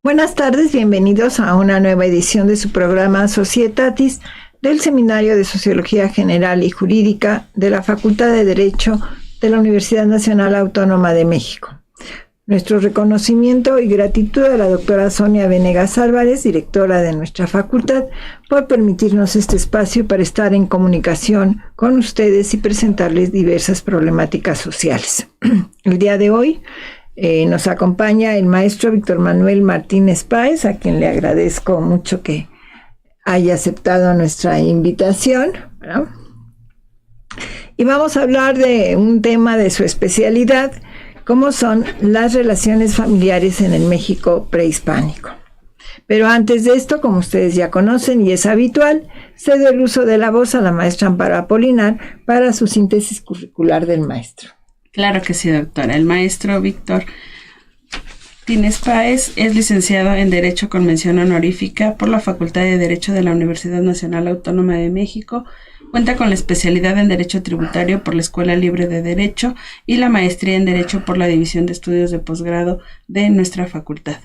Buenas tardes, bienvenidos a una nueva edición de su programa Societatis del Seminario de Sociología General y Jurídica de la Facultad de Derecho de la Universidad Nacional Autónoma de México. Nuestro reconocimiento y gratitud a la doctora Sonia Venegas Álvarez, directora de nuestra facultad, por permitirnos este espacio para estar en comunicación con ustedes y presentarles diversas problemáticas sociales. El día de hoy nos acompaña el maestro Víctor Manuel Martínez Páez, a quien le agradezco mucho que haya aceptado nuestra invitación, ¿verdad? Y vamos a hablar de un tema de su especialidad, como son las relaciones familiares en el México prehispánico. Pero antes de esto, como ustedes ya conocen y es habitual, cedo el uso de la voz a la maestra Amparo Apolinar para su síntesis curricular del maestro. Claro que sí, doctora. El maestro Víctor Martínez Páez es licenciado en Derecho con mención honorífica por la Facultad de Derecho de la Universidad Nacional Autónoma de México. Cuenta con la especialidad en Derecho Tributario por la Escuela Libre de Derecho y la maestría en Derecho por la División de Estudios de Posgrado de nuestra facultad.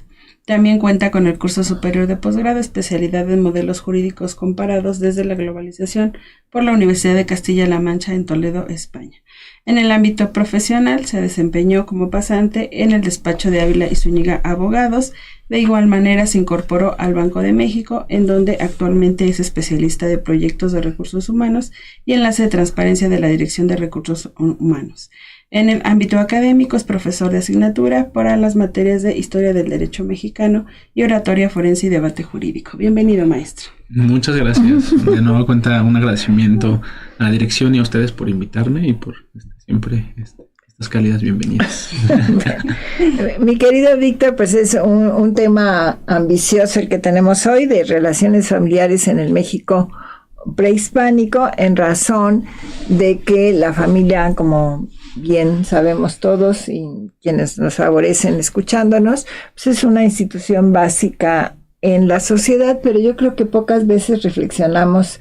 También cuenta con el curso superior de posgrado, especialidad en Modelos Jurídicos Comparados desde la Globalización por la Universidad de Castilla-La Mancha en Toledo, España. En el ámbito profesional se desempeñó como pasante en el despacho de Ávila y Zúñiga Abogados. De igual manera se incorporó al Banco de México, en donde actualmente es especialista de proyectos de recursos humanos y enlace de transparencia de la Dirección de Recursos Humanos. En el ámbito académico es profesor de asignatura para las materias de Historia del Derecho Mexicano y Oratoria Forense y Debate Jurídico. Bienvenido, maestro. Muchas gracias. De nuevo cuenta un agradecimiento a la dirección y a ustedes por invitarme y por siempre estas cálidas bienvenidas. Mi querido Víctor, pues es un tema ambicioso el que tenemos hoy de relaciones familiares en el México prehispánico, en razón de que la familia, como bien sabemos todos y quienes nos favorecen escuchándonos, pues es una institución básica en la sociedad, pero yo creo que pocas veces reflexionamos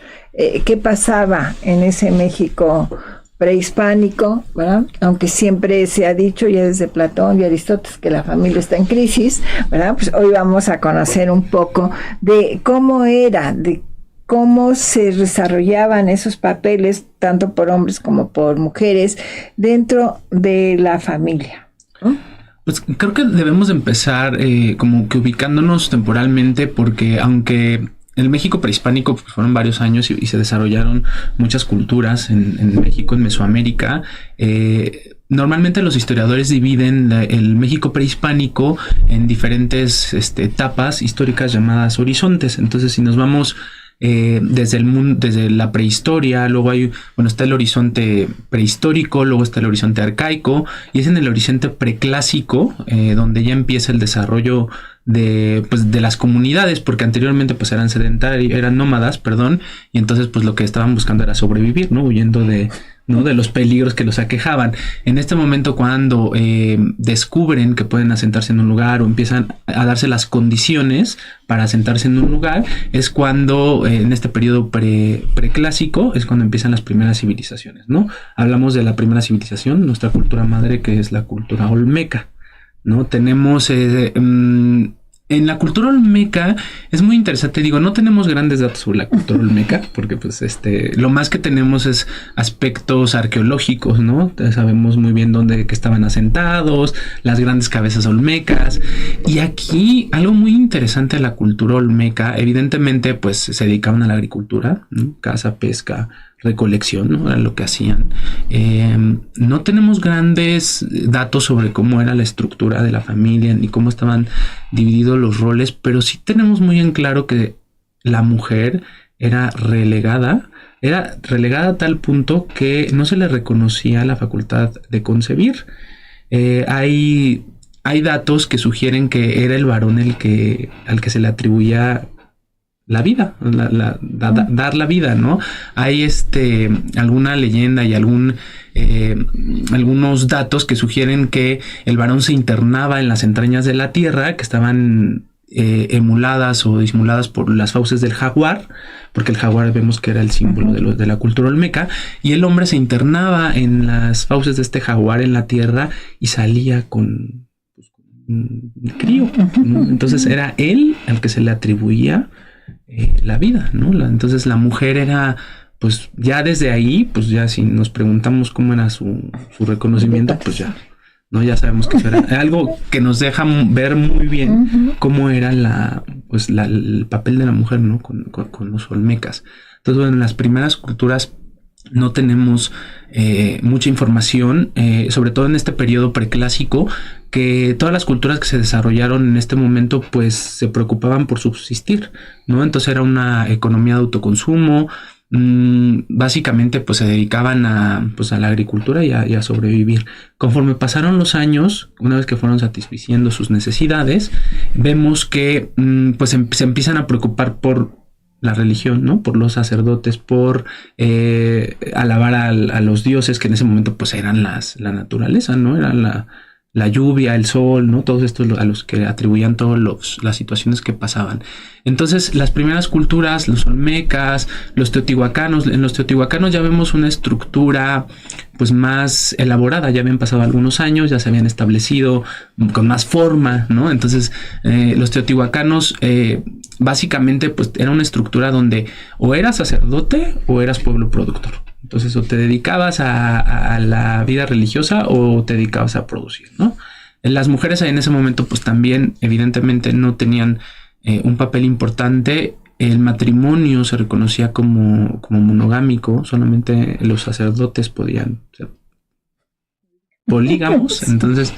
qué pasaba en ese México prehispánico, ¿verdad? Aunque siempre se ha dicho ya desde Platón y Aristóteles que la familia está en crisis, ¿verdad? Pues hoy vamos a conocer un poco de cómo era, de cómo se desarrollaban esos papeles, tanto por hombres como por mujeres, dentro de la familia, ¿no? Pues creo que debemos empezar como que ubicándonos temporalmente, porque aunque el México prehispánico pues, fueron varios años y se desarrollaron muchas culturas en México, en Mesoamérica, normalmente los historiadores dividen el México prehispánico en diferentes etapas históricas llamadas horizontes. Entonces, si nos vamos desde la prehistoria, luego está el horizonte prehistórico, luego está el horizonte arcaico, y es en el horizonte preclásico donde ya empieza el desarrollo de las comunidades, porque anteriormente pues eran sedentarios, eran nómadas, y entonces pues lo que estaban buscando era sobrevivir, ¿no? Huyendo de los peligros que los aquejaban. En este momento, cuando descubren que pueden asentarse en un lugar o empiezan a darse las condiciones para asentarse en un lugar, es cuando en este periodo preclásico es cuando empiezan las primeras civilizaciones, ¿no? Hablamos de la primera civilización, nuestra cultura madre, que es la cultura olmeca, ¿no? Tenemos en la cultura olmeca es muy interesante, no tenemos grandes datos sobre la cultura olmeca, porque pues lo más que tenemos es aspectos arqueológicos, ¿no? Sabemos muy bien que estaban asentados, las grandes cabezas olmecas. Y aquí algo muy interesante de la cultura olmeca, evidentemente pues se dedicaban a la agricultura, ¿no? Caza, pesca, recolección, ¿no? Era lo que hacían. No tenemos grandes datos sobre cómo era la estructura de la familia ni cómo estaban divididos los roles, pero sí tenemos muy en claro que la mujer era relegada a tal punto que no se le reconocía la facultad de concebir. Hay datos que sugieren que era el varón al que se le atribuía la vida, dar la vida, ¿no? Hay alguna leyenda y algunos datos que sugieren que el varón se internaba en las entrañas de la tierra, que estaban emuladas o disimuladas por las fauces del jaguar, porque el jaguar vemos que era el símbolo de la cultura olmeca, y el hombre se internaba en las fauces de este jaguar en la tierra y salía con crío, ¿no? Entonces era él al que se le atribuía la vida, ¿no? Entonces la mujer era, pues ya desde ahí, pues ya si nos preguntamos cómo era su reconocimiento, pues ya, ¿no? Ya sabemos que eso era algo que nos deja ver muy bien cómo era el papel de la mujer, ¿no? Con los olmecas. Entonces, bueno, en las primeras culturas no tenemos mucha información, sobre todo en este periodo preclásico, que todas las culturas que se desarrollaron en este momento pues se preocupaban por subsistir, ¿no? Entonces era una economía de autoconsumo, básicamente pues se dedicaban a la agricultura y a sobrevivir. Conforme pasaron los años, una vez que fueron satisfaciendo sus necesidades, vemos que pues se empiezan a preocupar por la religión, ¿no? Por los sacerdotes, por alabar a los dioses que en ese momento pues eran la naturaleza, ¿no? Eran la lluvia, el sol, ¿no? Todos estos a los que atribuían todas las situaciones que pasaban. Entonces, las primeras culturas, los olmecas, los teotihuacanos, en los teotihuacanos ya vemos una estructura pues más elaborada, ya habían pasado algunos años, ya se habían establecido con más forma, ¿no? Entonces, los teotihuacanos básicamente pues era una estructura donde o eras sacerdote o eras pueblo productor. Entonces, o te dedicabas a la vida religiosa o te dedicabas a producir, ¿no? Las mujeres en ese momento, pues también, evidentemente, no tenían un papel importante. El matrimonio se reconocía como monogámico, solamente los sacerdotes podían ser polígamos. Entonces,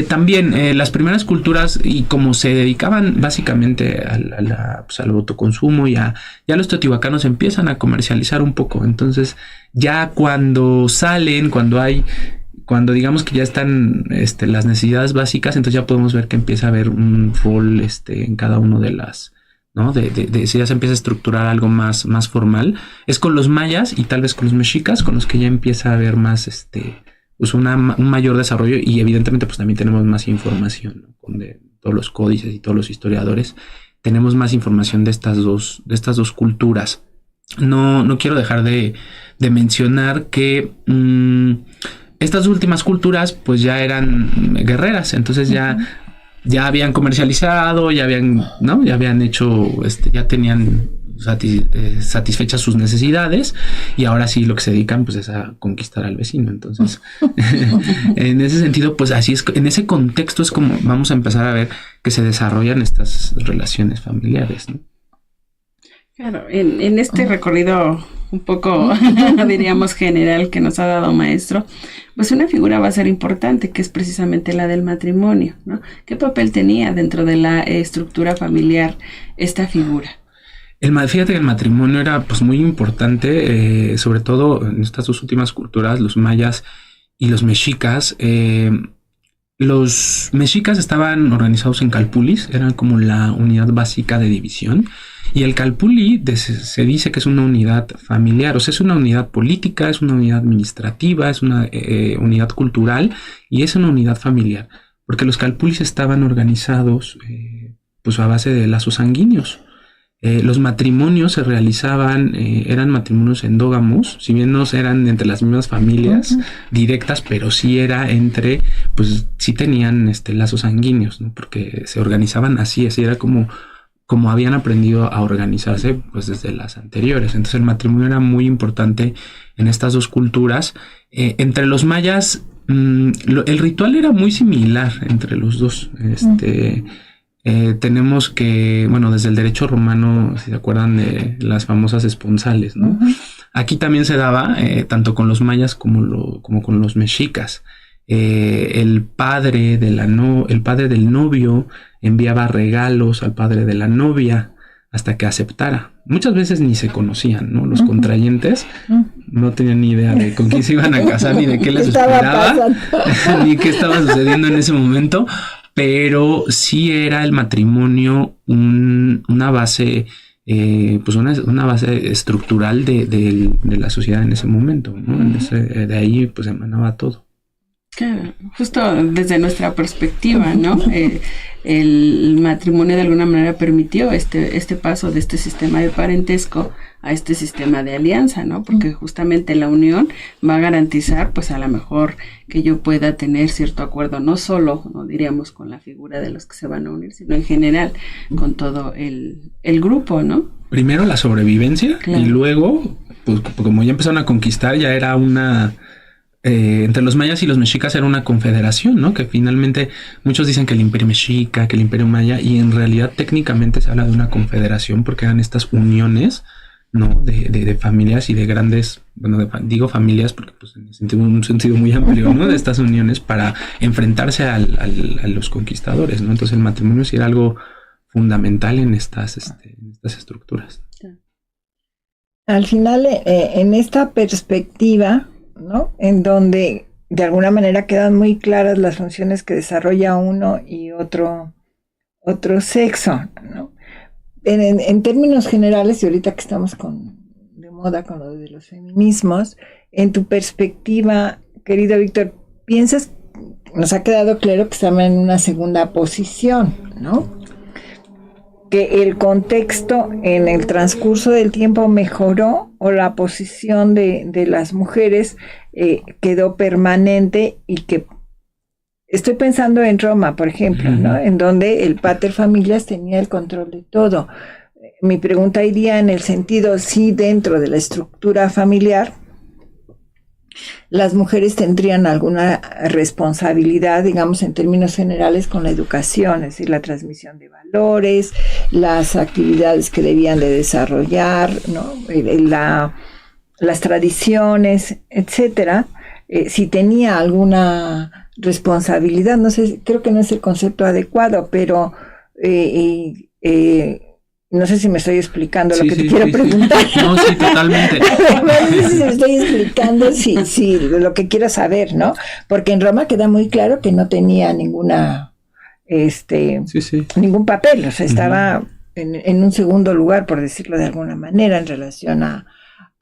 también las primeras culturas, y como se dedicaban básicamente al autoconsumo, ya los teotihuacanos empiezan a comercializar un poco. Entonces, ya cuando digamos que ya están las necesidades básicas, entonces ya podemos ver que empieza a haber un rol en cada uno de las, ¿no? Si ya se empieza a estructurar algo más formal. Es con los mayas y tal vez con los mexicas con los que ya empieza a haber más pues un mayor desarrollo, y evidentemente pues también tenemos más información, ¿no? De todos los códices y todos los historiadores tenemos más información de estas dos culturas. No quiero dejar de mencionar que estas últimas culturas pues ya eran guerreras, entonces ya habían comercializado, ya habían hecho, ya tenían satisfechas sus necesidades, y ahora sí lo que se dedican pues es a conquistar al vecino. Entonces, en ese sentido, pues así es, en ese contexto es como vamos a empezar a ver que se desarrollan estas relaciones familiares, ¿no? Claro, en este recorrido un poco, diríamos, general que nos ha dado maestro, pues una figura va a ser importante, que es precisamente la del matrimonio, ¿no? ¿Qué papel tenía dentro de la estructura familiar esta figura? Fíjate que el matrimonio era pues muy importante, sobre todo en estas dos últimas culturas, los mayas y los mexicas. Los mexicas estaban organizados en calpulis, eran como la unidad básica de división, y el calpulli se dice que es una unidad familiar, o sea, es una unidad política, es una unidad administrativa, es una unidad cultural y es una unidad familiar, porque los calpulis estaban organizados pues a base de lazos sanguíneos. Los matrimonios se realizaban, eran matrimonios endógamos, si bien no eran entre las mismas familias directas, pero sí era entre, pues sí tenían lazos sanguíneos, ¿no? Porque se organizaban así era como habían aprendido a organizarse pues desde las anteriores. Entonces el matrimonio era muy importante en estas dos culturas. Entre los mayas, el ritual era muy similar entre los dos. Tenemos que, bueno, desde el derecho romano, si se acuerdan de las famosas esponsales, ¿no? Aquí también se daba, tanto con los mayas como con los mexicas. El padre del novio enviaba regalos al padre de la novia hasta que aceptara. Muchas veces ni se conocían, ¿no? Los contrayentes no tenían ni idea de con quién se iban a casar, ni de qué les esperaba, ni qué estaba sucediendo en ese momento. Pero sí era el matrimonio una base, pues una base estructural de la sociedad en ese momento, ¿no? De ahí pues emanaba todo. Claro, justo desde nuestra perspectiva, ¿no? el matrimonio de alguna manera permitió este paso de este sistema de parentesco a este sistema de alianza, ¿no? Porque justamente la unión va a garantizar, pues a lo mejor que yo pueda tener cierto acuerdo, no solo, no diríamos con la figura de los que se van a unir, sino en general con todo el grupo, ¿no? Primero la sobrevivencia, claro. Y luego, pues como ya empezaron a conquistar, ya era una... entre los mayas y los mexicas era una confederación, ¿no? Que finalmente muchos dicen que el imperio mexica, que el imperio maya, y en realidad técnicamente se habla de una confederación porque eran estas uniones, ¿no? De familias y de grandes, bueno, digo familias porque pues en un sentido muy amplio, ¿no? De estas uniones para enfrentarse a los conquistadores, ¿no? Entonces el matrimonio sí era algo fundamental en estas estructuras. Al final, en esta perspectiva, ¿no? En donde de alguna manera quedan muy claras las funciones que desarrolla uno y otro sexo, ¿no? En términos generales, y ahorita que estamos de moda con lo de los feminismos, en tu perspectiva, querido Víctor, ¿piensas, nos ha quedado claro que estamos en una segunda posición, ¿no? Que el contexto en el transcurso del tiempo mejoró o la posición de las mujeres quedó permanente y que estoy pensando en Roma, por ejemplo, ¿no? En donde el pater familias tenía el control de todo. Mi pregunta iría en el sentido, si dentro de la estructura familiar las mujeres tendrían alguna responsabilidad, digamos, en términos generales con la educación, es decir, la transmisión de valores, las actividades que debían de desarrollar, ¿no? Las tradiciones, etcétera, si tenía alguna responsabilidad, no sé, creo que no es el concepto adecuado, pero no sé si me estoy explicando lo que te quiero preguntar. No, sí, totalmente. No sé si me estoy explicando si lo que quiero saber, ¿no? Porque en Roma queda muy claro que no tenía ninguna, ningún papel, o sea, estaba en un segundo lugar, por decirlo de alguna manera, en relación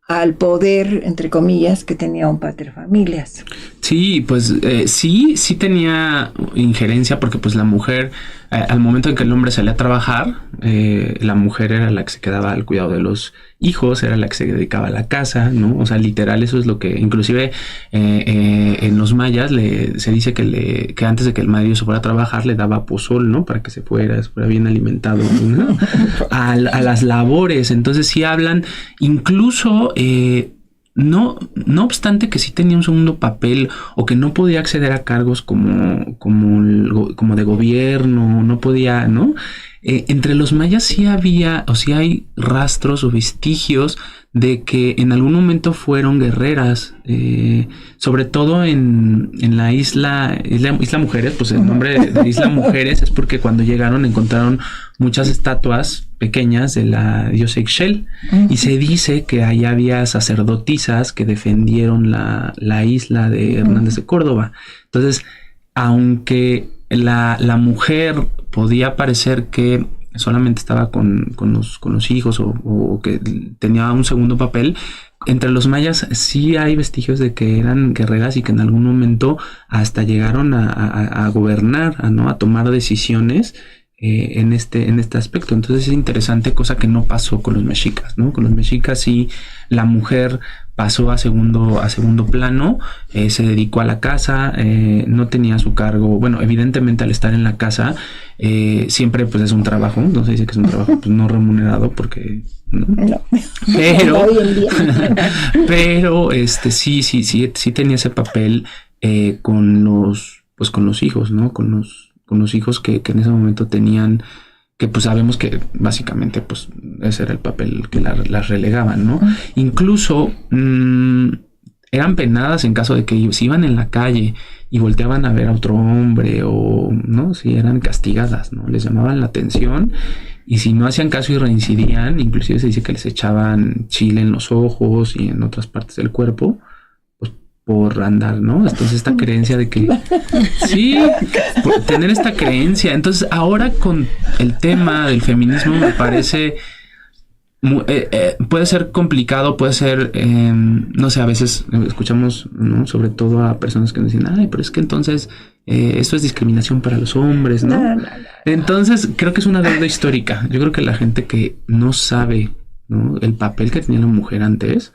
al poder, entre comillas, que tenía un pater familias. Sí, pues sí tenía injerencia porque pues la mujer, al momento en que el hombre salía a trabajar, la mujer era la que se quedaba al cuidado de los hijos, era la que se dedicaba a la casa, ¿no? O sea, literal, eso es lo que, inclusive en los mayas se dice que antes de que el marido se fuera a trabajar le daba pozol, ¿no? Para que se fuera bien alimentado, ¿no? a las labores. Entonces sí hablan, incluso no obstante que sí tenía un segundo papel o que no podía acceder a cargos como de gobierno, no podía, ¿no? Entre los mayas sí había, o sí hay rastros o vestigios de que en algún momento fueron guerreras, sobre todo en la isla Mujeres, pues el nombre de Isla Mujeres es porque cuando llegaron encontraron muchas estatuas pequeñas de la diosa Ixchel, y se dice que ahí había sacerdotisas que defendieron la isla de Hernández de Córdoba. Entonces, aunque la mujer podía parecer que solamente estaba con los hijos o que tenía un segundo papel, entre los mayas sí hay vestigios de que eran guerreras y que en algún momento hasta llegaron a gobernar, ¿no? A tomar decisiones en este aspecto. Entonces es interesante, cosa que no pasó con los mexicas, ¿no? Con los mexicas sí la mujer pasó a segundo plano, se dedicó a la casa, no tenía su cargo. Bueno, evidentemente al estar en la casa siempre pues es un trabajo, no se dice que es un trabajo pues no remunerado porque no. Pero sí tenía ese papel con los hijos, ¿no? Con los hijos que en ese momento tenían, que pues sabemos que básicamente pues ese era el papel que las relegaban, ¿no? Incluso eran penadas en caso de que si iban en la calle y volteaban a ver a otro hombre o, ¿no? Si eran castigadas, ¿no? Les llamaban la atención y si no hacían caso y reincidían, inclusive se dice que les echaban chile en los ojos y en otras partes del cuerpo, por andar, ¿no? Entonces esta creencia de que sí, por tener esta creencia. Entonces ahora con el tema del feminismo me parece puede ser complicado, puede ser no sé, a veces escuchamos, ¿no? Sobre todo a personas que nos dicen, ay, pero es que entonces esto es discriminación para los hombres, ¿no? No. Entonces, creo que es una deuda histórica. Yo creo que la gente que no sabe, ¿no?, el papel que tenía la mujer antes,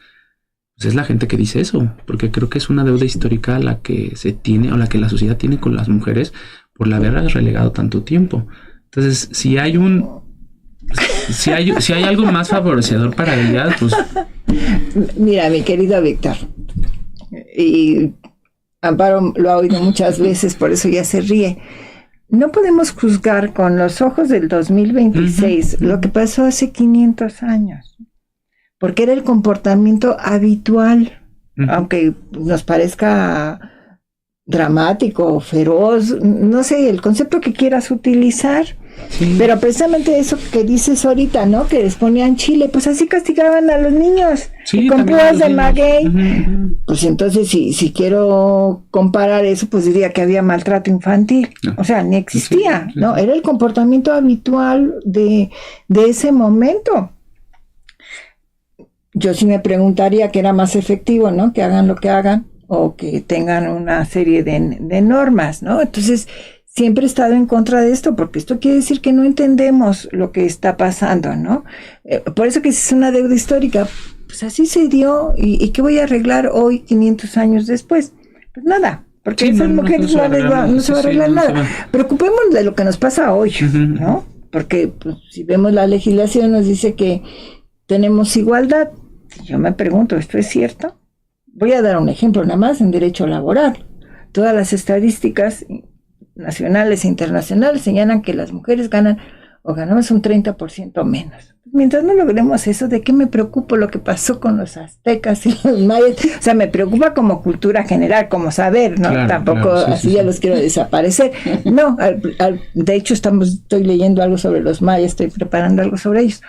pues es la gente que dice eso, porque creo que es una deuda histórica la que se tiene, o la que la sociedad tiene con las mujeres por la haberlas relegado tanto tiempo. Entonces, si hay algo más favorecedor para ellas, pues... Mira, mi querido Víctor, y Amparo lo ha oído muchas veces, por eso ya se ríe. No podemos juzgar con los ojos del 2026 lo que pasó hace 500 años, porque era el comportamiento habitual, aunque nos parezca dramático, feroz, no sé, el concepto que quieras utilizar. Sí. Pero precisamente eso que dices ahorita, ¿no? Que les ponían chile, pues así castigaban a los niños. Sí, y con pruebas de maguey. Pues entonces, si quiero comparar eso, pues diría que había maltrato infantil. No. O sea, ni existía, sí. ¿No? Era el comportamiento habitual de ese momento. Yo sí me preguntaría que era más efectivo, ¿no? Que hagan lo que hagan o que tengan una serie de normas, ¿no? Entonces, siempre he estado en contra de esto, porque esto quiere decir que no entendemos lo que está pasando, ¿no? Por eso que es una deuda histórica. Pues así se dio, ¿y qué voy a arreglar hoy, 500 años después? Pues nada, porque sí, esas mujeres no se va a arreglar nada. Preocupémonos de lo que nos pasa hoy, ¿no? Porque pues, si vemos la legislación nos dice que tenemos igualdad. Yo me pregunto, ¿esto es cierto? Voy a dar un ejemplo nada más en derecho laboral. Todas las estadísticas nacionales e internacionales señalan que las mujeres ganamos un 30% menos. Mientras no logremos eso, ¿de qué me preocupo lo que pasó con los aztecas y los mayas? O sea, me preocupa como cultura general, como saber, ¿no? Claro, tampoco así ya los quiero desaparecer. No, de hecho estoy leyendo algo sobre los mayas, estoy preparando algo sobre ellos.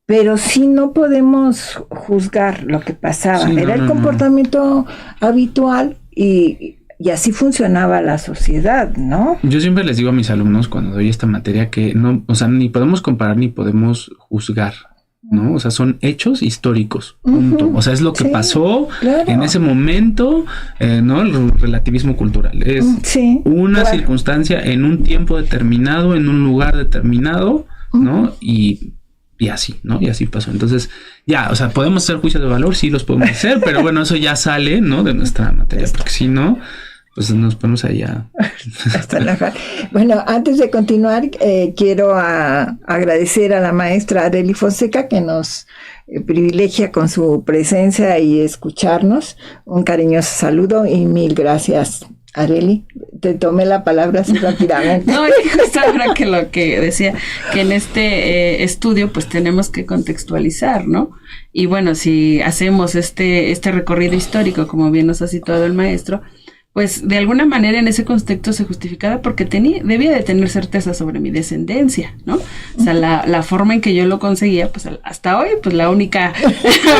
Pero sí no podemos juzgar lo que pasaba. Era el comportamiento habitual y así funcionaba la sociedad, ¿no? Yo siempre les digo a mis alumnos cuando doy esta materia que no, o sea, ni podemos comparar ni podemos juzgar, ¿no? O sea, son hechos históricos, punto. O sea, es lo que pasó en ese momento, ¿no? El relativismo cultural. Es una circunstancia en un tiempo determinado, en un lugar determinado, ¿no? Y así, ¿no? Y así pasó. Entonces, ya, o sea, podemos hacer juicios de valor, sí los podemos hacer, pero bueno, eso ya sale, ¿no? De nuestra materia, porque si no, pues nos ponemos allá. Bueno, antes de continuar, quiero agradecer a la maestra Arely Fonseca que nos privilegia con su presencia y escucharnos. Un cariñoso saludo y mil gracias, Arely. Te tomé la palabra así rápidamente. No, justo ahora que lo que decía, que en este estudio pues tenemos que contextualizar, ¿no? Y bueno, si hacemos este recorrido histórico, como bien nos ha situado el maestro, pues de alguna manera en ese contexto se justificaba porque debía de tener certeza sobre mi descendencia, ¿no? O sea, la forma en que yo lo conseguía, pues hasta hoy, pues la única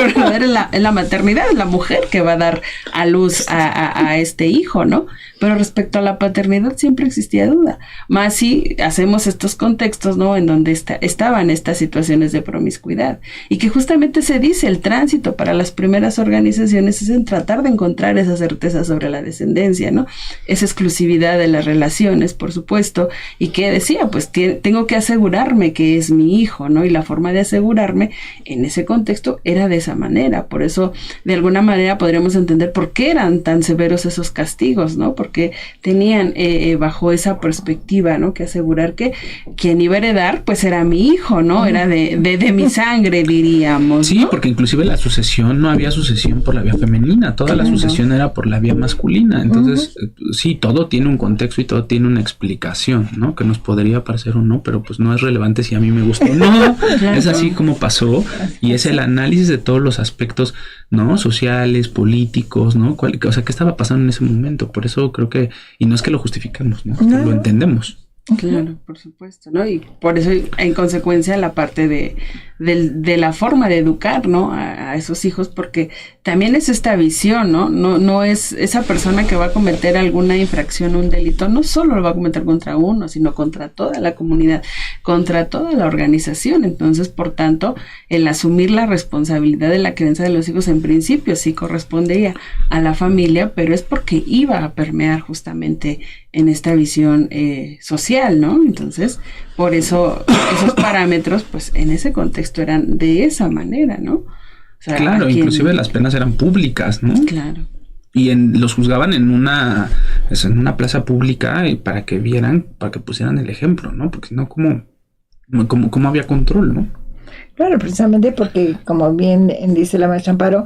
verdadera es la maternidad, es la mujer que va a dar a luz a este hijo, ¿no? Pero respecto a la paternidad siempre existía duda, más si hacemos estos contextos, ¿no? En donde estaban estas situaciones de promiscuidad y que justamente se dice el tránsito para las primeras organizaciones es en tratar de encontrar esa certeza sobre la descendencia, ¿no? Esa exclusividad de las relaciones, por supuesto, y que decía, pues tengo que asegurarme que es mi hijo, ¿no? Y la forma de asegurarme en ese contexto era de esa manera, por eso de alguna manera podríamos entender por qué eran tan severos esos castigos, ¿no? Porque tenían bajo esa perspectiva, ¿no? Que asegurar que quien iba a heredar, pues era mi hijo, ¿no? Era de mi sangre, diríamos, sí, ¿no? Porque inclusive la sucesión, no había sucesión por la vía femenina, toda la sucesión era por la vía masculina. Entonces, sí, todo tiene un contexto y todo tiene una explicación, ¿no? Que nos podría parecer o no, pero pues no es relevante si a mí me gustó o no. Es así como pasó y es el análisis de todos los aspectos, ¿no? Sociales, políticos, ¿no? O sea, ¿qué estaba pasando en ese momento? Por eso creo que, y no es que lo justificamos, ¿no? Lo entendemos. Claro, por supuesto, ¿no? Y por eso, en consecuencia, la parte de de la forma de educar, ¿no? A esos hijos, porque también es esta visión, ¿no? No es esa persona que va a cometer alguna infracción, un delito, no solo lo va a cometer contra uno, sino contra toda la comunidad, contra toda la organización. Entonces, por tanto, el asumir la responsabilidad de la crianza de los hijos en principio sí correspondería a la familia, pero es porque iba a permear justamente en esta visión social, ¿no? Entonces, por eso esos parámetros, pues en ese contexto eran de esa manera, ¿no? O sea, claro, inclusive las penas eran públicas, ¿no? Claro. Y los juzgaban en una plaza pública para que vieran, para que pusieran el ejemplo, ¿no? Porque si no, ¿cómo había control, no? Claro, precisamente porque, como bien dice la maestra Amparo,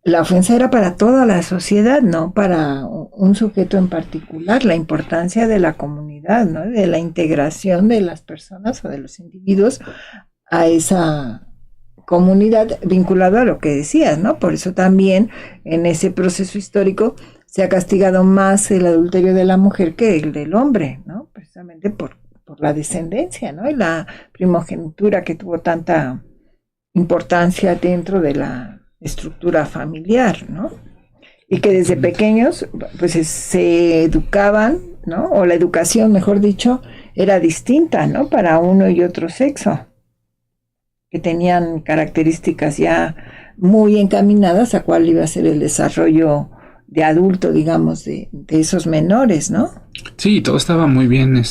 la ofensa era para toda la sociedad, no para un sujeto en particular. La importancia de la comunidad, ¿no? De la integración de las personas o de los individuos a esa comunidad, vinculado a lo que decías, ¿no? Por eso también en ese proceso histórico se ha castigado más el adulterio de la mujer que el del hombre, ¿no? Precisamente por la descendencia, ¿no? Y la primogenitura que tuvo tanta importancia dentro de la estructura familiar, ¿no? Y que desde pequeños pues se educaban, ¿no? O la educación, mejor dicho, era distinta, ¿no? Para uno y otro sexo, que tenían características ya muy encaminadas a cuál iba a ser el desarrollo de adulto, digamos, de esos menores, ¿no? Sí, todo estaba muy bien,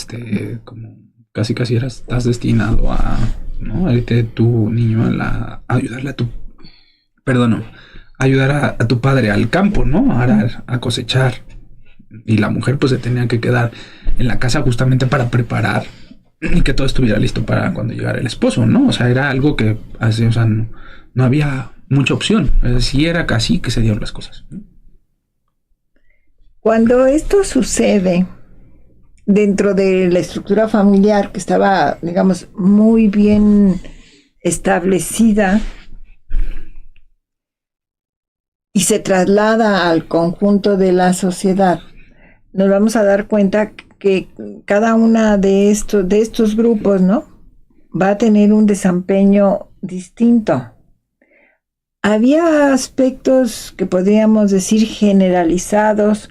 como casi estás destinado a, ¿no? Irte tu niño a ayudarle ayudar a tu padre al campo, ¿no? A arar, a cosechar. Y la mujer pues se tenía que quedar en la casa justamente para preparar y que todo estuviera listo para cuando llegara el esposo, ¿no? O sea, era algo que, o sea, no había mucha opción. Si era casi que se dieron las cosas, ¿no? Cuando esto sucede dentro de la estructura familiar que estaba, digamos, muy bien establecida y se traslada al conjunto de la sociedad, nos vamos a dar cuenta que cada una de estos grupos, ¿no? Va a tener un desempeño distinto. Había aspectos que podríamos decir generalizados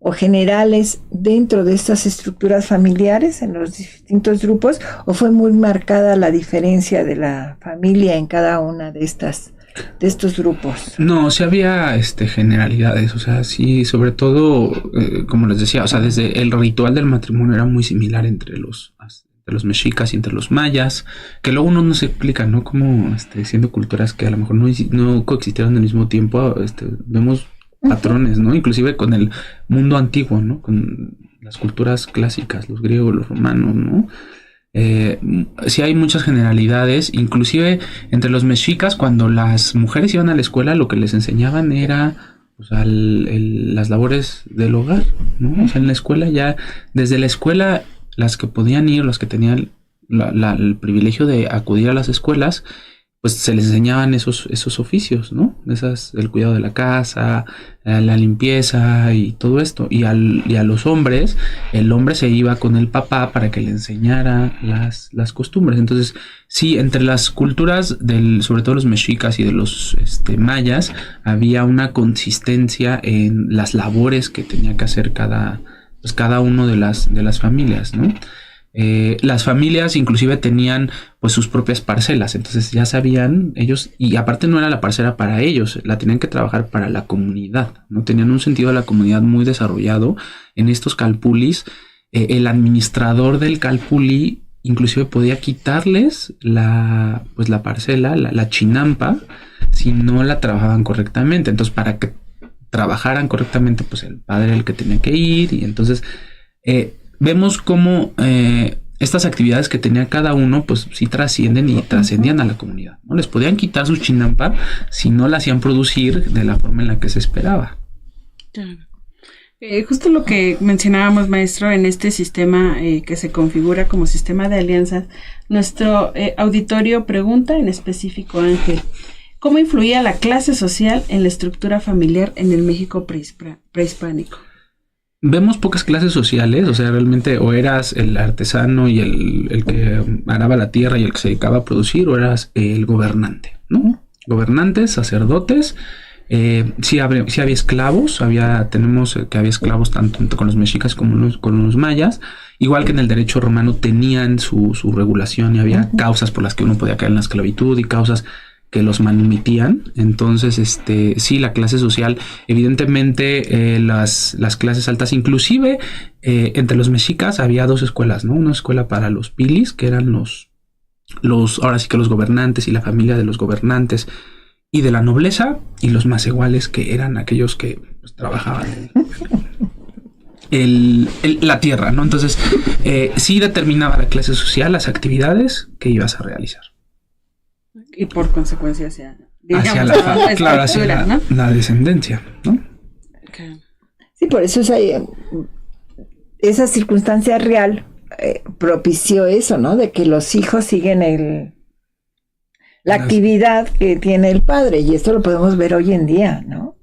o generales dentro de estas estructuras familiares en los distintos grupos, o fue muy marcada la diferencia de la familia en cada una de estos grupos. No, sí había generalidades, o sea, sí, sobre todo, como les decía, o sea, desde el ritual del matrimonio era muy similar entre los mexicas y entre los mayas, que luego uno no se explica, ¿no? Como siendo culturas que a lo mejor no coexistieron al mismo tiempo, vemos patrones, ¿no? Inclusive con el mundo antiguo, ¿no? Con las culturas clásicas, los griegos, los romanos, ¿no? Sí hay muchas generalidades, inclusive entre los mexicas, cuando las mujeres iban a la escuela, lo que les enseñaban era, o sea, las labores del hogar, ¿no? O sea, en la escuela ya, desde la escuela, las que podían ir, las que tenían el privilegio de acudir a las escuelas, pues se les enseñaban esos oficios, ¿no? El cuidado de la casa, la limpieza y todo esto. Y a los hombres, el hombre se iba con el papá para que le enseñara las costumbres. Entonces, sí, entre las culturas sobre todo los mexicas y de los mayas, había una consistencia en las labores que tenía que hacer cada uno de las familias, ¿no? Las familias inclusive tenían pues sus propias parcelas, entonces ya sabían ellos, y aparte no era la parcela para ellos, la tenían que trabajar para la comunidad, ¿no? Tenían un sentido de la comunidad muy desarrollado. En estos calpulis, el administrador del calpuli inclusive podía quitarles la parcela, la chinampa, si no la trabajaban correctamente. Entonces, para que trabajaran correctamente, pues el padre era el que tenía que ir, y entonces vemos cómo estas actividades que tenía cada uno, pues sí trascienden y trascendían a la comunidad, ¿no? Les podían quitar su chinampa si no la hacían producir de la forma en la que se esperaba. Claro. Justo lo que mencionábamos, maestro, en este sistema que se configura como sistema de alianzas, nuestro auditorio pregunta, en específico Ángel, ¿cómo influía la clase social en la estructura familiar en el México prehispánico? Vemos pocas clases sociales, o sea, realmente o eras el artesano y el que araba la tierra y el que se dedicaba a producir, o eras el gobernante, ¿no? Gobernantes, sacerdotes, sí había esclavos, tenemos que había esclavos tanto con los mexicas como con los mayas, igual que en el derecho romano tenían su regulación y había causas por las que uno podía caer en la esclavitud y causas que los manumitían. Entonces, sí, la clase social, evidentemente, las clases altas, inclusive entre los mexicas había dos escuelas, ¿no? Una escuela para los pilis, que eran ahora sí que los gobernantes y la familia de los gobernantes y de la nobleza, y los más iguales, que eran aquellos que pues, trabajaban la tierra, ¿no? Entonces, sí determinaba la clase social, las actividades que ibas a realizar. Y por consecuencia hacia la descendencia, ¿no? Okay. Sí, por eso esa circunstancia real propició eso, ¿no? De que los hijos siguen la actividad que tiene el padre, y esto lo podemos ver hoy en día, ¿no?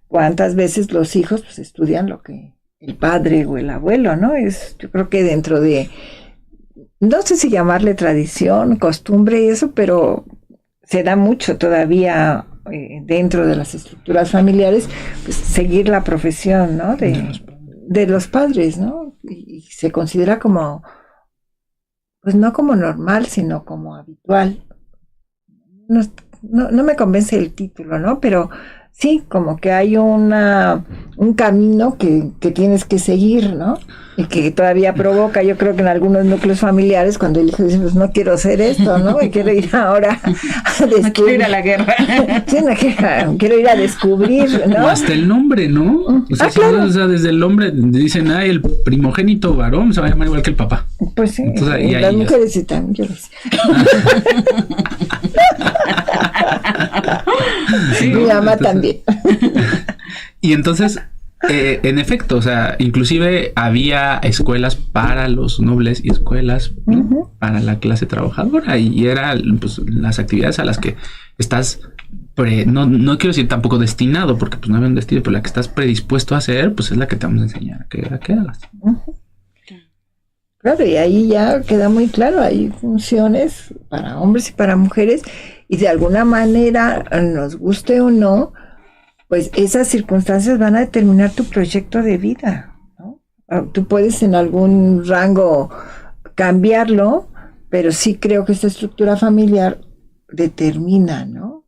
Cuántas veces los hijos pues estudian lo que el padre o el abuelo, ¿no? Yo creo que dentro de, no sé si llamarle tradición, costumbre y eso, pero se da mucho todavía dentro de las estructuras familiares, pues, seguir la profesión, ¿no? De los padres, ¿no? Y se considera como, pues no como normal, sino como habitual. No me convence el título, ¿no? Pero sí, como que hay un camino que tienes que seguir, ¿no? Y que todavía provoca, yo creo que en algunos núcleos familiares, cuando el hijo dice, pues no quiero hacer esto, ¿no? Y quiero ir ahora a descubrir. No quiero ir a la guerra. Sí, quiero ir a descubrir, ¿no? O hasta el nombre, ¿no? O sea, claro. O sea, desde el nombre dicen, el primogénito varón se va a llamar igual que el papá. Pues sí, entonces, y las mujeres sí también, yo lo sé. Sí, mi mamá también. Y entonces, en efecto, o sea, inclusive había escuelas para los nobles y escuelas para la clase trabajadora, y eran pues las actividades a las que estás no quiero decir tampoco destinado, porque pues no había un destino, pero la que estás predispuesto a hacer, pues es la que te vamos a enseñar a que hagas. Claro, y ahí ya queda muy claro, hay funciones para hombres y para mujeres, y de alguna manera, nos guste o no, pues esas circunstancias van a determinar tu proyecto de vida, ¿no? Tú puedes en algún rango cambiarlo, pero sí creo que esta estructura familiar determina, ¿no?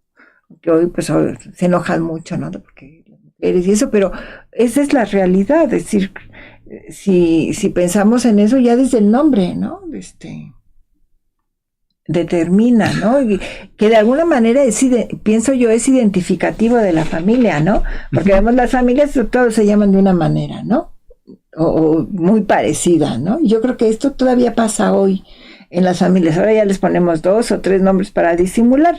Que hoy pues se enojan mucho, ¿no? Porque las mujeres y eso, pero esa es la realidad, es decir, si pensamos en eso ya desde el nombre, ¿no? Determina, ¿no? Y que de alguna manera pienso yo, es identificativo de la familia, ¿no? Porque vemos las familias, todos se llaman de una manera, ¿no? O muy parecida, ¿no? Yo creo que esto todavía pasa hoy en las familias. Ahora ya les ponemos 2 o 3 nombres para disimular,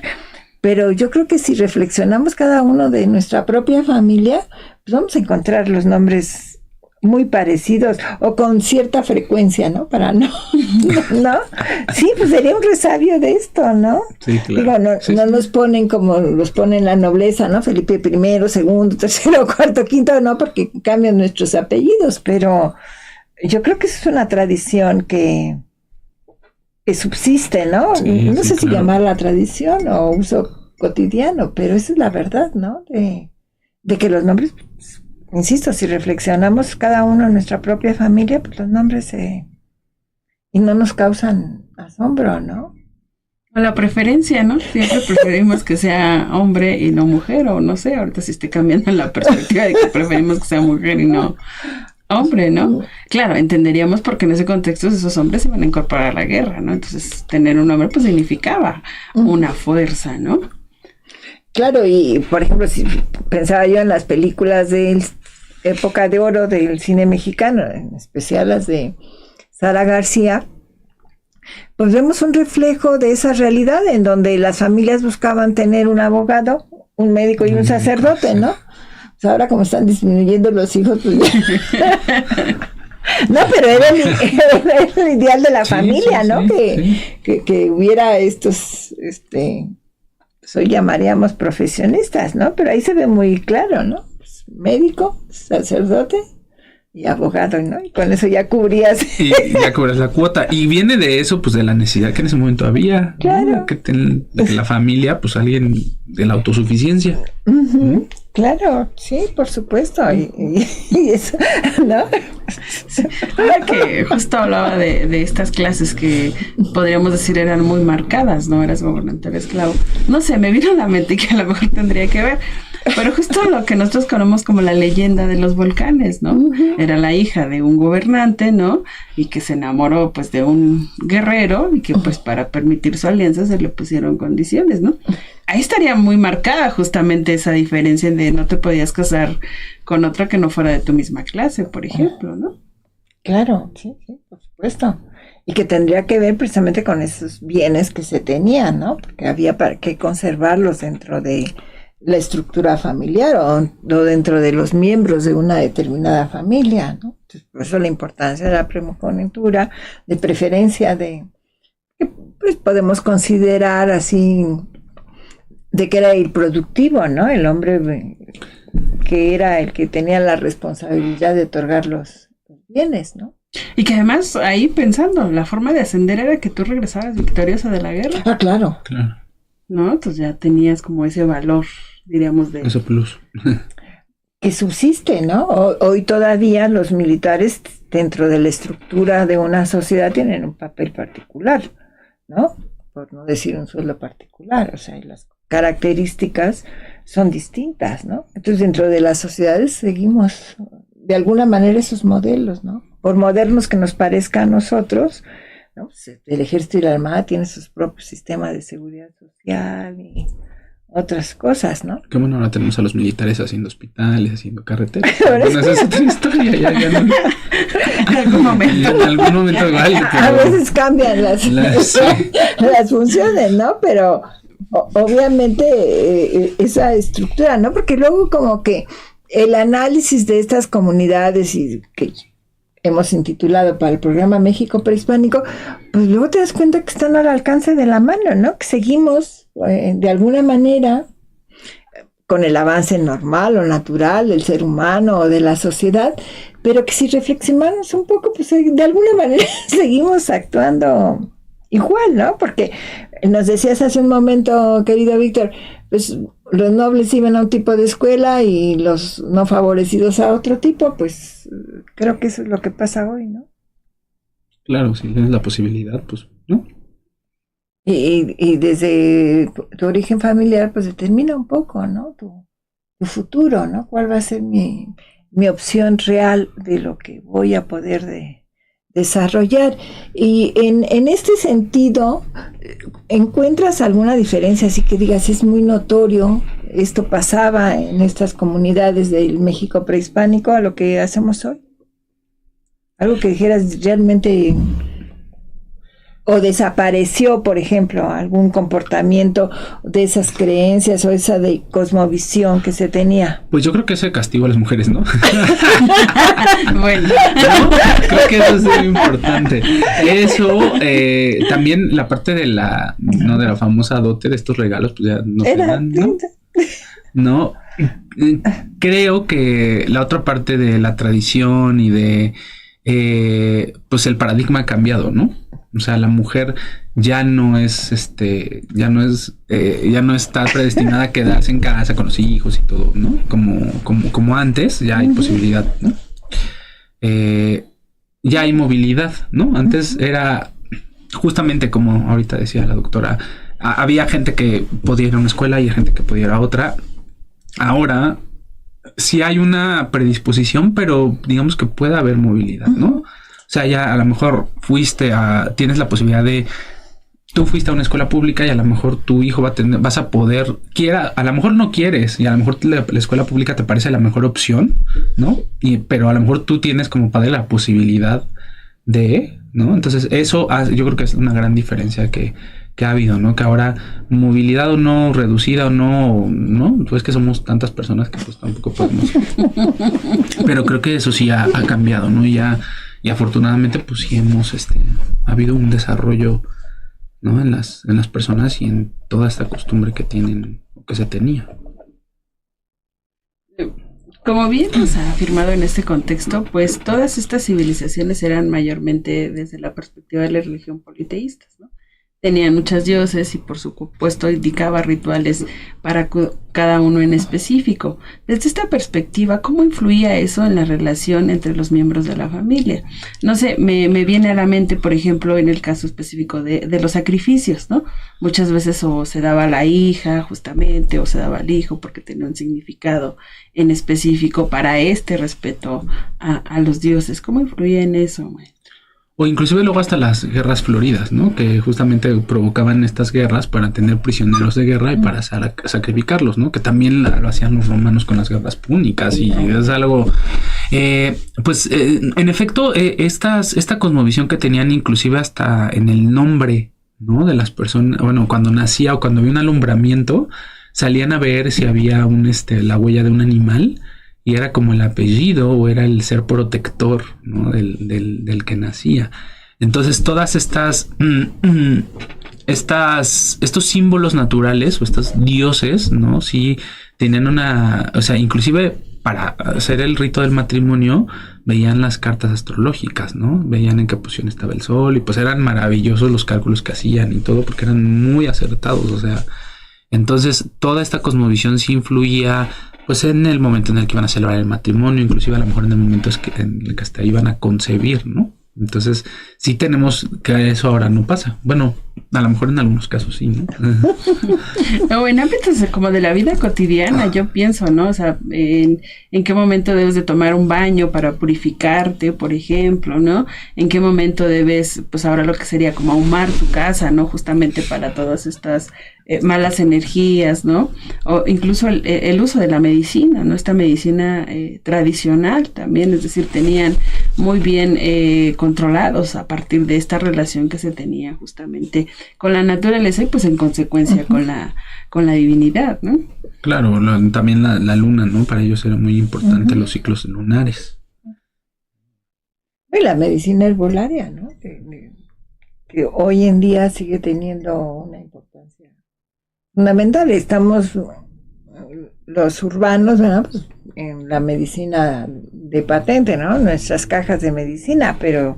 pero yo creo que si reflexionamos cada uno de nuestra propia familia, pues vamos a encontrar los nombres muy parecidos o con cierta frecuencia, ¿no? Para no, sí, pues sería un resabio de esto, ¿no? Sí, claro. Digo, no nos ponen como los ponen la nobleza, ¿no? Felipe I, segundo, tercero, cuarto, quinto, no, porque cambian nuestros apellidos, pero yo creo que eso es una tradición que subsiste, ¿no? Sí, no sé si claro. llamarla tradición o uso cotidiano, pero esa es la verdad, ¿no? De que los nombres, insisto, si reflexionamos cada uno en nuestra propia familia, pues los nombres y no nos causan asombro, ¿no? O la preferencia, ¿no? Siempre preferimos que sea hombre y no mujer, o no sé, ahorita sí estoy cambiando la perspectiva de que preferimos que sea mujer y no hombre, ¿no? Claro, entenderíamos porque en ese contexto esos hombres se iban a incorporar a la guerra, ¿no? Entonces, tener un hombre pues significaba una fuerza, ¿no? Claro, y por ejemplo, si pensaba yo en las películas de época de oro del cine mexicano, en especial las de Sara García, pues vemos un reflejo de esa realidad en donde las familias buscaban tener un abogado, un médico y un sacerdote, ¿no? O sea, ahora como están disminuyendo los hijos, pues no, pero era el ideal de la familia, ¿no? Que hubiera estos, hoy llamaríamos profesionistas, ¿no? Pero ahí se ve muy claro, ¿no? Pues, médico, sacerdote, y abogado, ¿no? Y con eso ya cubrías. Y ya cobras la cuota. Y viene de eso, pues de la necesidad que en ese momento había. Claro. ¿No? De que la familia, pues alguien de la autosuficiencia. Uh-huh. Claro, sí, por supuesto. Y eso, ¿no? Ahora que justo hablaba de estas clases que podríamos decir eran muy marcadas, ¿no? Eras gobernante, eres esclavo. No sé, me vino a la mente que a lo mejor tendría que ver. Pero justo lo que nosotros conocemos como la leyenda de los volcanes, ¿no? Uh-huh. Era la hija de un gobernante, ¿no? Y que se enamoró, pues, de un guerrero y que, pues, para permitir su alianza se le pusieron condiciones, ¿no? Ahí estaría muy marcada justamente esa diferencia de no te podías casar con otra que no fuera de tu misma clase, por ejemplo, ¿no? Claro, sí, por supuesto. Y que tendría que ver precisamente con esos bienes que se tenían, ¿no? Porque había que conservarlos dentro de la estructura familiar o dentro de los miembros de una determinada familia, ¿no? Entonces, por eso la importancia de la primogenitura, de preferencia de, pues podemos considerar así, de que era el productivo, ¿no? El hombre que era el que tenía la responsabilidad de otorgar los bienes, ¿no? Y que además, ahí pensando, la forma de ascender era que tú regresaras victoriosa de la guerra. Ah, claro. ¿No? Entonces ya tenías como ese valor, diríamos, de... Eso plus. Que subsiste, ¿no? Hoy todavía los militares dentro de la estructura de una sociedad tienen un papel particular, ¿no? Por no decir un sueldo particular, o sea, las características son distintas, ¿no? Entonces dentro de las sociedades seguimos de alguna manera esos modelos, ¿no? Por modernos que nos parezca a nosotros, ¿no? El ejército y la armada tienen sus propios sistemas de seguridad social y otras cosas, ¿no? Qué bueno, ahora tenemos a los militares haciendo hospitales, haciendo carreteras. Bueno, esa es otra historia, ya no. En algún momento. En algún momento igual. A veces cambian las funciones, ¿no? Pero obviamente esa estructura, ¿no? Porque luego como que el análisis de estas comunidades y que hemos intitulado para el programa México Prehispánico, pues luego te das cuenta que están al alcance de la mano, ¿no? Que seguimos de alguna manera con el avance normal o natural del ser humano o de la sociedad, pero que si reflexionamos un poco, pues de alguna manera seguimos actuando igual, ¿no? Porque nos decías hace un momento, querido Víctor, pues los nobles iban a un tipo de escuela y los no favorecidos a otro tipo, pues creo que eso es lo que pasa hoy, ¿no? Claro, si tienes la posibilidad, pues, ¿no? Y desde tu origen familiar, pues determina un poco, ¿no? Tu futuro, ¿no? ¿Cuál va a ser mi opción real de lo que voy a poder desarrollar? Y en este sentido, ¿encuentras alguna diferencia? Así que digas, es muy notorio, esto pasaba en estas comunidades del México prehispánico a lo que hacemos hoy. Algo que dijeras realmente, o desapareció, por ejemplo, algún comportamiento de esas creencias o esa de cosmovisión que se tenía. Pues yo creo que ese castigo a las mujeres, ¿no? Bueno, ¿no? Creo que eso es muy importante. Eso, también la parte de la famosa dote de estos regalos, pues ya no se dan, ¿no? No, creo que la otra parte de la tradición y de pues el paradigma ha cambiado, ¿no? O sea, la mujer ya no está predestinada a quedarse en casa con los hijos y todo, ¿no? Como antes, ya hay posibilidad, ¿no? Ya hay movilidad, ¿no? Antes era justamente como ahorita decía la doctora, había gente que podía ir a una escuela y gente que podía ir a otra. Ahora sí hay una predisposición, pero digamos que puede haber movilidad, ¿no? O sea, ya a lo mejor tienes la posibilidad tú fuiste a una escuela pública y a lo mejor tu hijo vas a poder, a lo mejor no quieres y a lo mejor la escuela pública te parece la mejor opción, ¿no? Pero a lo mejor tú tienes como padre la posibilidad ¿no? Entonces eso yo creo que es una gran diferencia que ha habido, ¿no? Que ahora movilidad o no, reducida o no, pues que somos tantas personas que pues tampoco podemos. Pero creo que eso sí ha cambiado, ¿no? Y afortunadamente pues sí ha habido un desarrollo, ¿no? En las personas y en toda esta costumbre que tienen o que se tenía. Como bien nos ha afirmado en este contexto, pues todas estas civilizaciones eran mayormente desde la perspectiva de la religión politeístas, ¿no? Tenían muchas dioses y por supuesto indicaba rituales para cada uno en específico. Desde esta perspectiva, ¿cómo influía eso en la relación entre los miembros de la familia? No sé, me viene a la mente, por ejemplo, en el caso específico de los sacrificios, ¿no? Muchas veces o se daba a la hija justamente, o se daba al hijo porque tenía un significado en específico para este respeto a los dioses. ¿Cómo influía en eso, maestro? O inclusive luego hasta las guerras floridas, ¿no? Que justamente provocaban estas guerras para tener prisioneros de guerra y para sacrificarlos, ¿no? Que también lo hacían los romanos con las guerras púnicas y es algo... en efecto, esta cosmovisión que tenían inclusive hasta en el nombre, ¿no? De las personas, bueno, cuando nacía o cuando había un alumbramiento, salían a ver si había la huella de un animal. Y era como el apellido o era el ser protector, ¿no? del que nacía. Entonces todas estos símbolos naturales o estos dioses, ¿no? Sí tenían inclusive para hacer el rito del matrimonio veían las cartas astrológicas, ¿no? Veían en qué posición estaba el sol y pues eran maravillosos los cálculos que hacían y todo porque eran muy acertados, entonces toda esta cosmovisión sí influía pues en el momento en el que iban a celebrar el matrimonio, inclusive a lo mejor en el momento en el que hasta iban a concebir, ¿no? Entonces, sí tenemos que eso ahora no pasa. Bueno, a lo mejor en algunos casos sí, ¿no? O en ámbitos como de la vida cotidiana, yo pienso, ¿no? O sea, en qué momento debes de tomar un baño para purificarte, por ejemplo, ¿no? En qué momento debes, pues ahora lo que sería como ahumar tu casa, ¿no? Justamente para todas estas malas energías, ¿no? O incluso el uso de la medicina, ¿no? Esta medicina tradicional también, es decir, tenían muy bien controlados a partir de esta relación que se tenía justamente con la naturaleza y pues en consecuencia con la divinidad, ¿no? Claro, también la luna, ¿no? Para ellos era muy importante los ciclos lunares. Y la medicina herbolaria, ¿no? Que hoy en día sigue teniendo una importancia fundamental. Estamos los urbanos, ¿verdad? Pues, en la medicina de patente, ¿no? Nuestras cajas de medicina, pero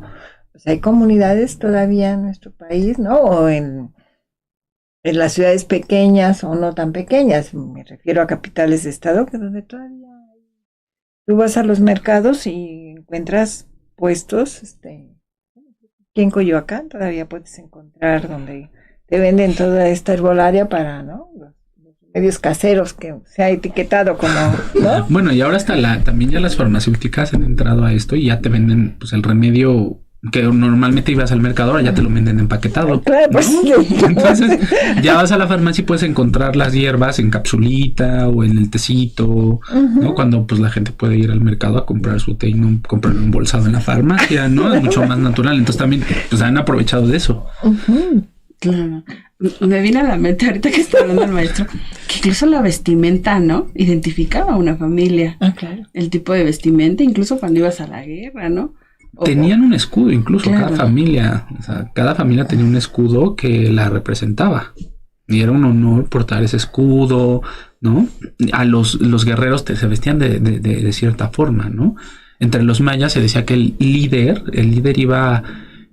pues, hay comunidades todavía en nuestro país, ¿no? O en las ciudades pequeñas o no tan pequeñas, me refiero a capitales de estado, que donde todavía tú vas a los mercados y encuentras puestos, aquí en Coyoacán todavía puedes encontrar donde te venden toda esta herbolaria para, ¿no? Los medios caseros que se ha etiquetado como, ¿no? Bueno, y ahora hasta también ya las farmacéuticas han entrado a esto y ya te venden pues el remedio que normalmente ibas al mercado, ahora ya te lo venden empaquetado. Claro, pues, ¿no? Entonces ya vas a la farmacia y puedes encontrar las hierbas en capsulita o en el tecito, ¿no? Cuando pues la gente puede ir al mercado a comprar su té y no comprarlo embolsado en la farmacia, ¿no? Es mucho más natural. Entonces también pues han aprovechado de eso. Claro. Me viene a la mente ahorita que está hablando el maestro que incluso la vestimenta, ¿no? Identificaba a una familia. Claro. El tipo de vestimenta, incluso cuando ibas a la guerra, ¿no? Tenían un escudo incluso, claro. Cada familia tenía un escudo que la representaba. Y era un honor portar ese escudo, ¿no? A los guerreros se vestían de cierta forma, ¿no? Entre los mayas se decía que el líder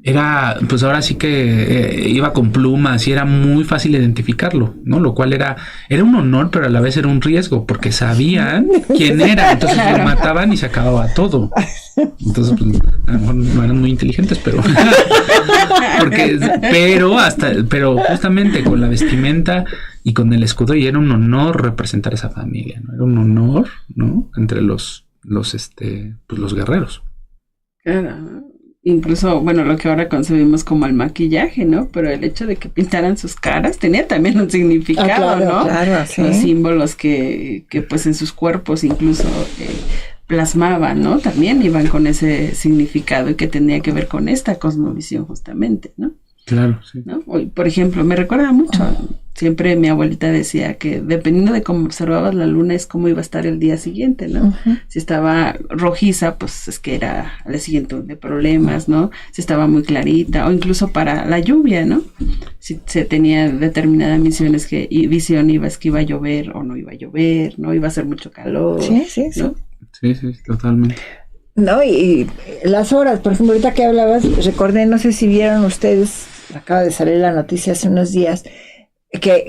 era, pues ahora sí que iba con plumas y era muy fácil identificarlo, ¿no? Lo cual era un honor, pero a la vez era un riesgo, porque sabían quién era, entonces lo mataban y se acababa todo. Entonces, pues, a lo mejor no eran muy inteligentes, pero pero justamente con la vestimenta y con el escudo, y era un honor representar esa familia, ¿no? Era un honor, ¿no? Entre los guerreros. Claro. Incluso, bueno, lo que ahora concebimos como el maquillaje, ¿no? Pero el hecho de que pintaran sus caras tenía también un significado, claro, ¿no? Claro, sí. Los símbolos que pues en sus cuerpos incluso plasmaban, ¿no? También iban con ese significado y que tenía que ver con esta cosmovisión justamente, ¿no? Claro, sí. ¿No? Por ejemplo, me recuerda mucho, siempre mi abuelita decía que dependiendo de cómo observabas la luna es cómo iba a estar el día siguiente, ¿no? Si estaba rojiza, pues es que era al día siguiente de problemas, ¿no? Si estaba muy clarita, o incluso para la lluvia, ¿no? Si se tenía determinada visión, es que iba a llover o no iba a llover, ¿no? Iba a hacer mucho calor, sí. ¿no? Sí, totalmente. No, y las horas, por ejemplo, ahorita que hablabas, recordé, no sé si vieron ustedes, acaba de salir la noticia hace unos días, que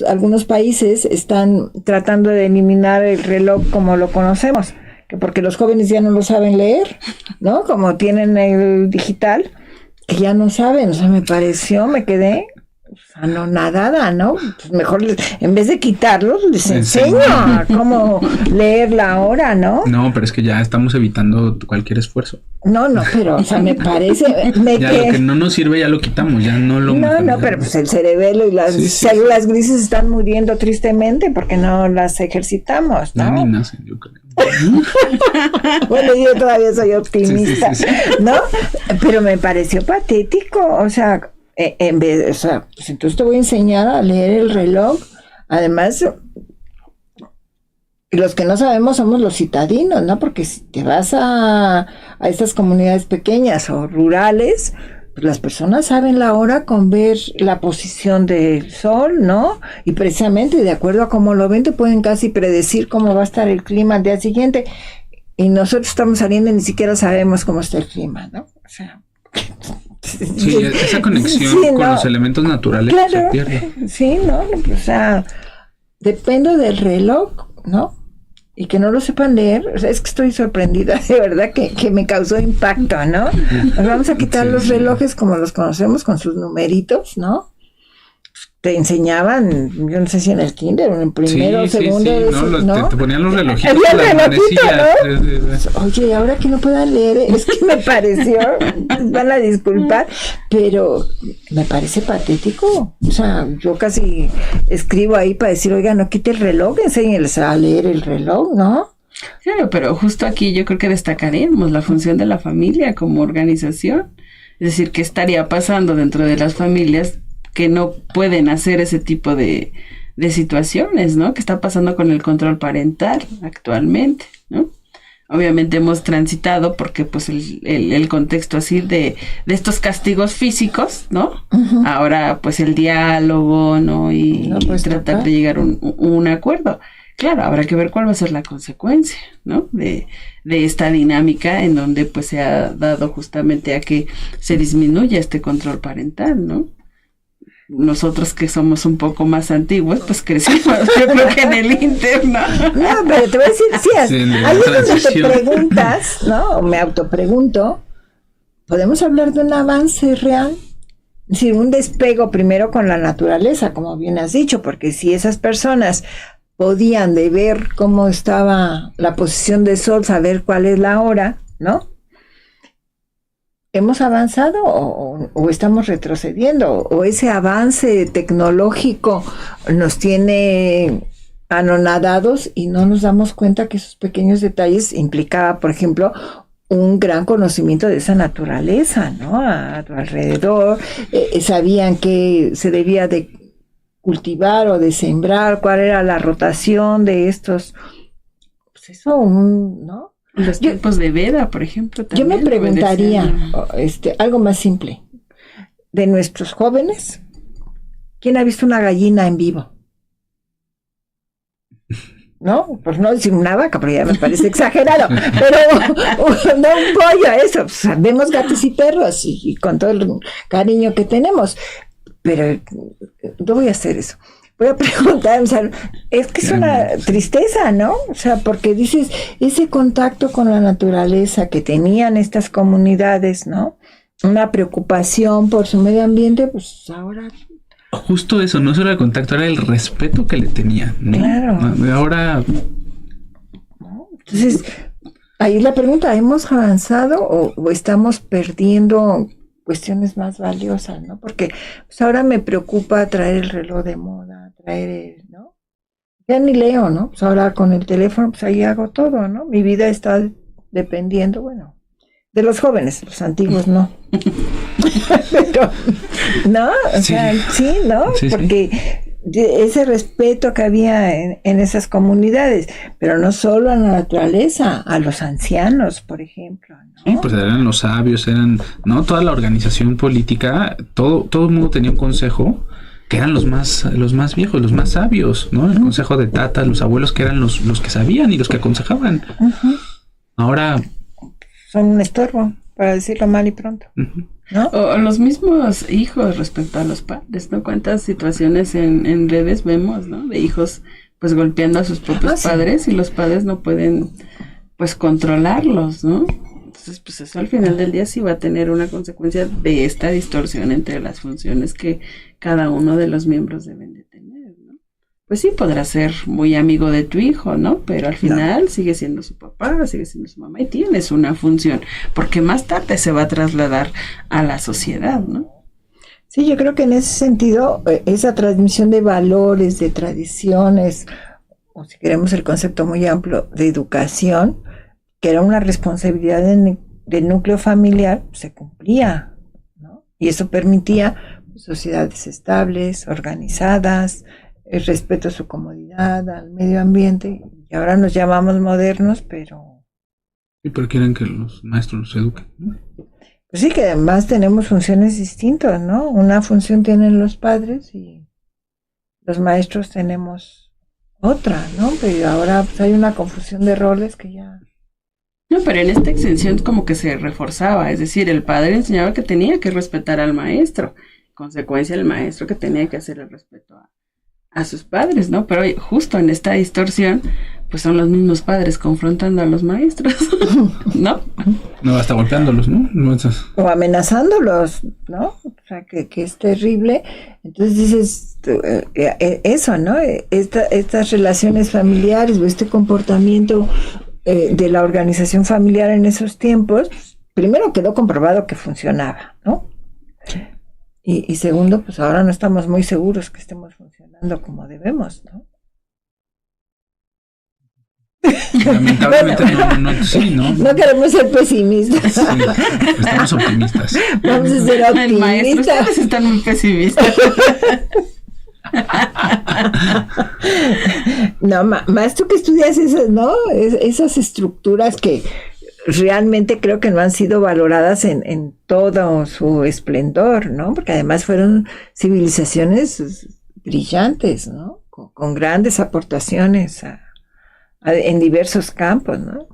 algunos países están tratando de eliminar el reloj como lo conocemos, que porque los jóvenes ya no lo saben leer, ¿no? Como tienen el digital, que ya no saben, o sea, me quedé anonadada, ¿no? Pues mejor en vez de quitarlos, les enseño a cómo leer la hora, ¿no? No, pero es que ya estamos evitando cualquier esfuerzo. No, pero, o sea, me parece... Ya lo que no nos sirve ya lo quitamos, ya no lo... No, pero pues el cerebelo y las células grises están muriendo tristemente porque no las ejercitamos, ¿no? Ya ni nacen, yo creo. Bueno, yo todavía soy optimista, ¿no? Pero me pareció patético, o sea... en vez, o sea, pues entonces te voy a enseñar a leer el reloj. Además, los que no sabemos somos los citadinos, ¿no? Porque si te vas a estas comunidades pequeñas o rurales, pues las personas saben la hora con ver la posición del sol, ¿no? Y precisamente de acuerdo a cómo lo ven, te pueden casi predecir cómo va a estar el clima al día siguiente. Y nosotros estamos saliendo y ni siquiera sabemos cómo está el clima, ¿no? O sea... Sí, esa conexión con los elementos naturales se pierde. Sí, ¿no? O sea, dependo del reloj, ¿no? Y que no lo sepan leer, o sea, es que estoy sorprendida, de verdad que me causó impacto, ¿no? Nos vamos a quitar los relojes como los conocemos, con sus numeritos, ¿no? Te enseñaban, yo no sé si en el kinder o en primero o segundo. ¿no? Te ponían los relojitos. El relojito, ¿no? Oye, ahora que no puedan leer, es que me pareció, van a disculpar, pero me parece patético. O sea, yo casi escribo ahí para decir, oiga, no quite el reloj, enséñeles a leer el reloj, ¿no? Claro, pero justo aquí yo creo que destacaremos la función de la familia como organización. Es decir, ¿qué estaría pasando dentro de las familias que no pueden hacer ese tipo de situaciones, ¿no? ¿Qué está pasando con el control parental actualmente, ¿no? Obviamente hemos transitado porque pues el contexto así de estos castigos físicos, ¿no? Uh-huh. Ahora pues el diálogo, ¿no? Y tratar de llegar a un acuerdo. Claro, habrá que ver cuál va a ser la consecuencia, ¿no? De esta dinámica en donde pues se ha dado justamente a que se disminuya este control parental, ¿no? Nosotros que somos un poco más antiguos, pues crecimos, yo creo que en el Inter, ¿no? No, pero te voy a decir, sí, ahí es donde te preguntas, ¿no? O me autopregunto, ¿podemos hablar de un avance real? Es decir, un despego primero con la naturaleza, como bien has dicho, porque si esas personas podían de ver cómo estaba la posición del sol, saber cuál es la hora, ¿no? ¿Hemos avanzado o estamos retrocediendo? ¿O ese avance tecnológico nos tiene anonadados y no nos damos cuenta que esos pequeños detalles implicaba, por ejemplo, un gran conocimiento de esa naturaleza, ¿no? A tu alrededor, sabían que se debía de cultivar o de sembrar, cuál era la rotación de estos, pues eso, ¿no? Los tiempos de veda, por ejemplo. Yo me preguntaría, algo más simple, de nuestros jóvenes, ¿quién ha visto una gallina en vivo? ¿No? Pues no decir una vaca, pero ya me parece exagerado, pero no un pollo, eso, pues, vemos gatos y perros y con todo el cariño que tenemos, pero no voy a hacer eso. Voy a preguntar, o sea, es que es una tristeza, ¿no? O sea, porque dices, ese contacto con la naturaleza que tenían estas comunidades, ¿no? Una preocupación por su medio ambiente, pues ahora... Justo eso, no solo el contacto, era el respeto que le tenían, ¿no? Claro. Ahora... Entonces, ahí la pregunta, ¿hemos avanzado o estamos perdiendo cuestiones más valiosas, ¿no? Porque pues ahora me preocupa traer el reloj de moda, ¿no? Ya ni leo, ¿no? Pues ahora con el teléfono, pues ahí hago todo, ¿no? Mi vida está dependiendo, bueno, de los jóvenes, los antiguos no. Pero, ¿no? O sea, sí, ¿no? Sí, porque ese respeto que había en esas comunidades, pero no solo a la naturaleza, a los ancianos, por ejemplo, ¿no? Sí, pues eran los sabios, ¿no? Toda la organización política, todo el mundo tenía un consejo que eran los más viejos, los más sabios, ¿no? El consejo de tatas, los abuelos que eran los que sabían y los que aconsejaban. Ahora son un estorbo, para decirlo mal y pronto. ¿No? O los mismos hijos respecto a los padres, ¿no? Cuántas situaciones en redes vemos, ¿no? De hijos pues golpeando a sus propios padres y los padres no pueden pues controlarlos, ¿no? Entonces pues eso al final del día sí va a tener una consecuencia de esta distorsión entre las funciones que cada uno de los miembros deben de tener, ¿no? Pues sí, podrás ser muy amigo de tu hijo, ¿no? Pero al final sigue siendo su papá, sigue siendo su mamá y tienes una función, porque más tarde se va a trasladar a la sociedad, ¿no? Sí, yo creo que en ese sentido, esa transmisión de valores, de tradiciones, o si queremos el concepto muy amplio de educación, que era una responsabilidad del núcleo familiar, se cumplía, ¿no? Y eso permitía sociedades estables, organizadas, el respeto a su comodidad, al medio ambiente, y ahora nos llamamos modernos, pero... ¿Y por qué quieren que los maestros los eduquen, ¿no? Pues sí, que además tenemos funciones distintas, ¿no? Una función tienen los padres y los maestros tenemos otra, ¿no? Pero ahora pues, hay una confusión de roles que ya... No, pero en esta extensión como que se reforzaba, es decir, el padre enseñaba que tenía que respetar al maestro, en consecuencia el maestro que tenía que hacer el respeto a sus padres, ¿no? Pero justo en esta distorsión, pues son los mismos padres confrontando a los maestros, ¿no? No, hasta golpeándolos, ¿no? O amenazándolos, ¿no? O sea, que es terrible. Entonces dices, eso, ¿no? Estas relaciones familiares o este comportamiento de la organización familiar en esos tiempos, primero quedó comprobado que funcionaba, ¿no? Y segundo, pues ahora no estamos muy seguros que estemos funcionando como debemos, ¿no? Lamentablemente bueno, sí, ¿no? No queremos ser pesimistas. Sí, estamos optimistas. Vamos a ser optimistas. El maestro, ustedes están muy pesimistas. No, más tú que estudias esas, ¿no? Esas estructuras que realmente creo que no han sido valoradas en todo su esplendor, ¿no? Porque además fueron civilizaciones brillantes, ¿no? Con grandes aportaciones en diversos campos, ¿no?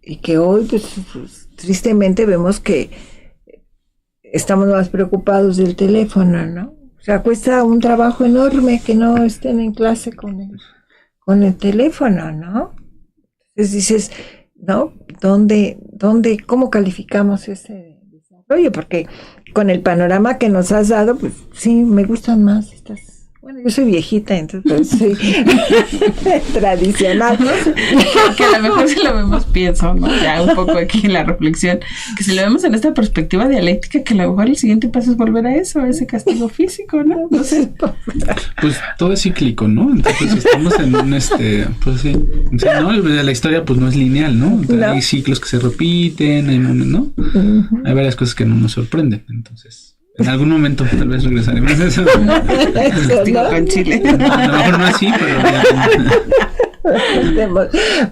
Y que hoy, pues, tristemente vemos que estamos más preocupados del teléfono, ¿no? O sea, cuesta un trabajo enorme que no estén en clase con el teléfono, ¿no? Entonces dices, ¿no? ¿Cómo calificamos ese desarrollo? Porque con el panorama que nos has dado, pues sí, me gustan más estas. Bueno, yo soy viejita, entonces soy tradicional. Que a lo mejor si lo vemos, pienso, ¿no? Ya un poco aquí en la reflexión, que si lo vemos en esta perspectiva dialéctica, que a lo mejor el siguiente paso es volver a eso, a ese castigo físico, ¿no? No sé. Pues todo es cíclico, ¿no? Entonces estamos en un pues sí, ¿no? La historia pues no es lineal, ¿no? No. Hay ciclos que se repiten, hay momentos, ¿no? Hay varias cosas que no nos sorprenden, entonces... En algún momento tal vez regresaremos a eso. Castigo con Chile. A lo mejor no así, pero ya.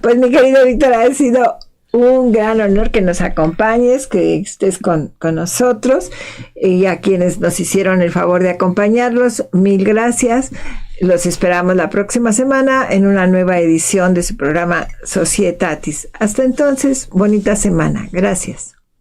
Pues mi querido Víctor, ha sido un gran honor que nos acompañes, que estés con nosotros, y a quienes nos hicieron el favor de acompañarlos, mil gracias. Los esperamos la próxima semana en una nueva edición de su programa Societatis. Hasta entonces, bonita semana. Gracias.